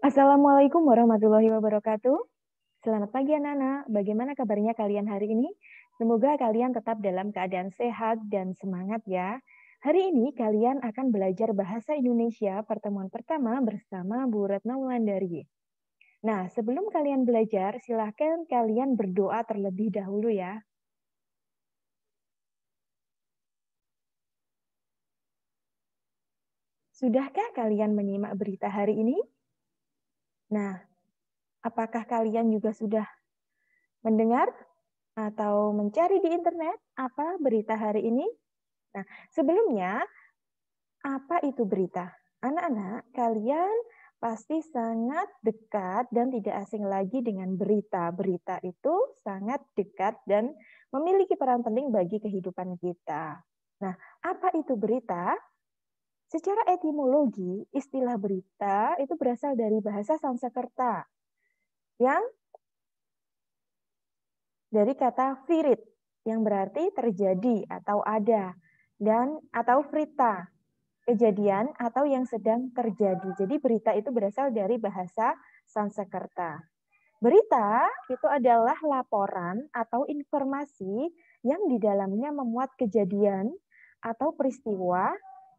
Assalamualaikum warahmatullahi wabarakatuh. Selamat pagi anak-anak. Bagaimana kabarnya kalian hari ini? Semoga kalian tetap dalam keadaan sehat dan semangat ya. Hari ini kalian akan belajar bahasa Indonesia pertemuan pertama bersama Bu Retno Wulandari. Nah, sebelum kalian belajar, silahkan kalian berdoa terlebih dahulu ya. Sudahkah kalian menyimak berita hari ini? Nah, apakah kalian juga sudah mendengar atau mencari di internet apa berita hari ini? Nah, sebelumnya, apa itu berita? Anak-anak, kalian pasti sangat dekat dan tidak asing lagi dengan berita. Berita itu sangat dekat dan memiliki peran penting bagi kehidupan kita. Nah, apa itu berita? Secara etimologi, istilah berita itu berasal dari bahasa Sanskerta yang dari kata virit yang berarti terjadi atau ada dan atau vrita kejadian atau yang sedang terjadi. Jadi berita itu berasal dari bahasa Sanskerta. Berita itu adalah laporan atau informasi yang di dalamnya memuat kejadian atau peristiwa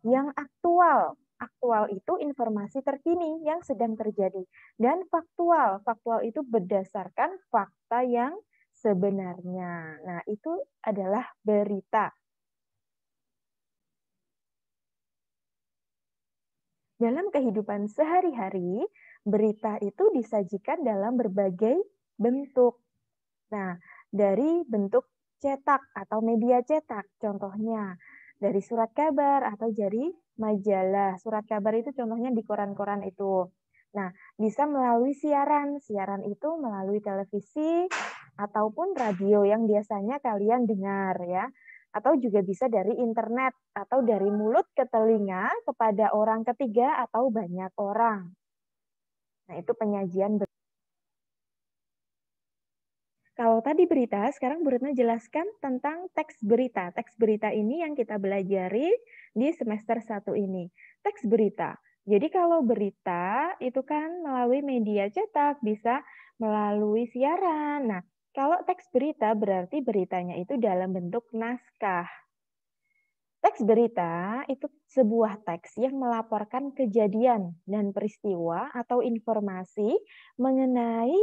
yang aktual. Aktual itu informasi terkini yang sedang terjadi. Dan faktual. Faktual itu berdasarkan fakta yang sebenarnya. Nah, itu adalah berita. Dalam kehidupan sehari-hari, berita itu disajikan dalam berbagai bentuk. Nah, dari bentuk cetak atau media cetak, contohnya dari surat kabar atau dari majalah. Surat kabar itu contohnya di koran-koran itu. Nah, bisa melalui siaran. Siaran itu melalui televisi ataupun radio yang biasanya kalian dengar ya. Atau juga bisa dari internet atau dari mulut ke telinga kepada orang ketiga atau banyak orang. Nah, itu penyajian berita. Kalau tadi berita, sekarang Bu Retno jelaskan tentang teks berita. Teks berita ini yang kita belajari di semester 1 ini. Teks berita. Jadi kalau berita itu kan melalui media cetak, bisa melalui siaran. Nah, kalau teks berita berarti beritanya itu dalam bentuk naskah. Teks berita itu sebuah teks yang melaporkan kejadian dan peristiwa atau informasi mengenai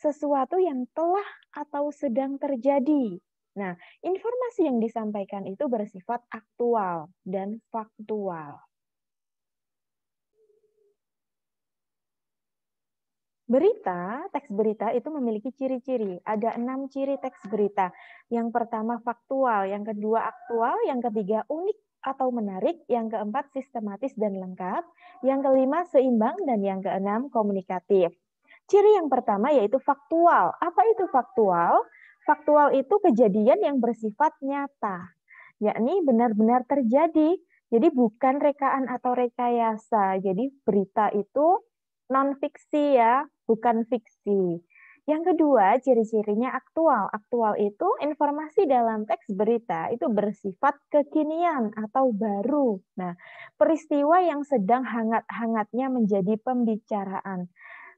sesuatu yang telah atau sedang terjadi. Nah, informasi yang disampaikan itu bersifat aktual dan faktual. Berita, teks berita itu memiliki ciri-ciri. Ada 6 ciri teks berita. Yang pertama faktual, yang kedua aktual, yang ketiga unik atau menarik, yang keempat sistematis dan lengkap, yang kelima seimbang, dan yang keenam komunikatif. Ciri yang pertama yaitu faktual. Apa itu faktual? Faktual itu kejadian yang bersifat nyata, yakni benar-benar terjadi. Jadi bukan rekaan atau rekayasa. Jadi berita itu non-fiksi ya, bukan fiksi. Yang kedua, ciri-cirinya aktual. Aktual itu informasi dalam teks berita itu bersifat kekinian atau baru. Nah, peristiwa yang sedang hangat-hangatnya menjadi pembicaraan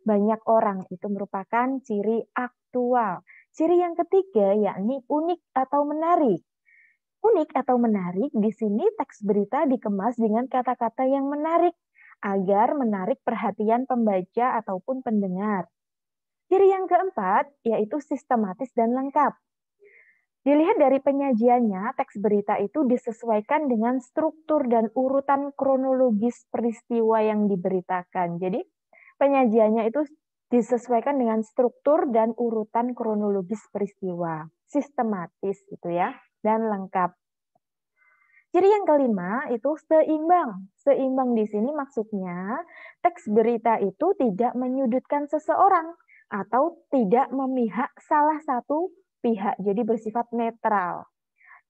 banyak orang itu merupakan ciri aktual. Ciri yang ketiga yakni unik atau menarik. Unik atau menarik, di sini teks berita dikemas dengan kata-kata yang menarik agar menarik perhatian pembaca ataupun pendengar. Ciri yang keempat yaitu sistematis dan lengkap. Dilihat dari penyajiannya, teks berita itu disesuaikan dengan struktur dan urutan kronologis peristiwa yang diberitakan. Jadi, penyajiannya itu disesuaikan dengan struktur dan urutan kronologis peristiwa. Sistematis gitu ya, dan lengkap. Ciri yang kelima itu seimbang. Seimbang di sini maksudnya teks berita itu tidak menyudutkan seseorang atau tidak memihak salah satu pihak, jadi bersifat netral.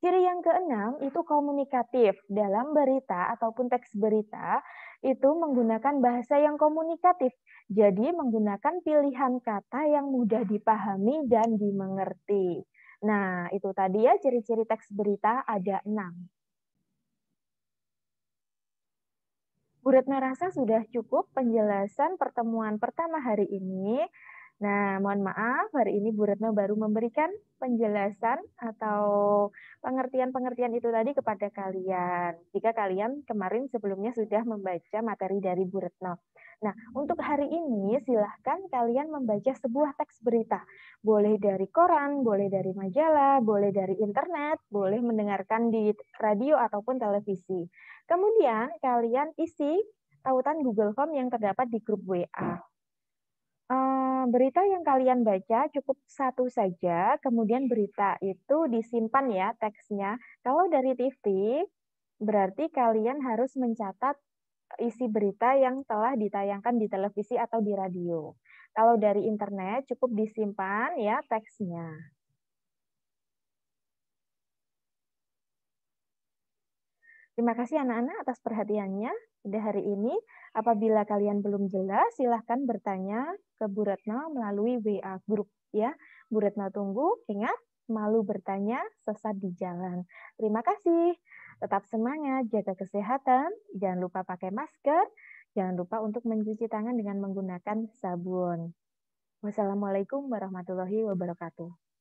Ciri yang keenam itu komunikatif. Dalam berita ataupun teks berita itu menggunakan bahasa yang komunikatif. Jadi menggunakan pilihan kata yang mudah dipahami dan dimengerti. Nah, itu tadi ya ciri-ciri teks berita ada 6. Bu Bu Retno rasa sudah cukup penjelasan pertemuan pertama hari ini. Nah, mohon maaf, hari ini Bu Retno baru memberikan penjelasan atau pengertian-pengertian itu tadi kepada kalian. Jika kalian kemarin sebelumnya sudah membaca materi dari Bu Retno. Nah, untuk hari ini silahkan kalian membaca sebuah teks berita. Boleh dari koran, boleh dari majalah, boleh dari internet, boleh mendengarkan di radio ataupun televisi. Kemudian kalian isi tautan Google Form yang terdapat di grup WA. Berita yang kalian baca cukup satu saja, kemudian berita itu disimpan ya teksnya. Kalau dari TV, berarti kalian harus mencatat isi berita yang telah ditayangkan di televisi atau di radio. Kalau dari internet cukup disimpan ya teksnya. Terima kasih anak-anak atas perhatiannya pada hari ini. Apabila kalian belum jelas, silahkan bertanya ke Bu Retno melalui WA grup ya. Bu Retno tunggu, ingat, malu bertanya, sesat di jalan. Terima kasih. Tetap semangat, jaga kesehatan, jangan lupa pakai masker, jangan lupa untuk mencuci tangan dengan menggunakan sabun. Wassalamualaikum warahmatullahi wabarakatuh.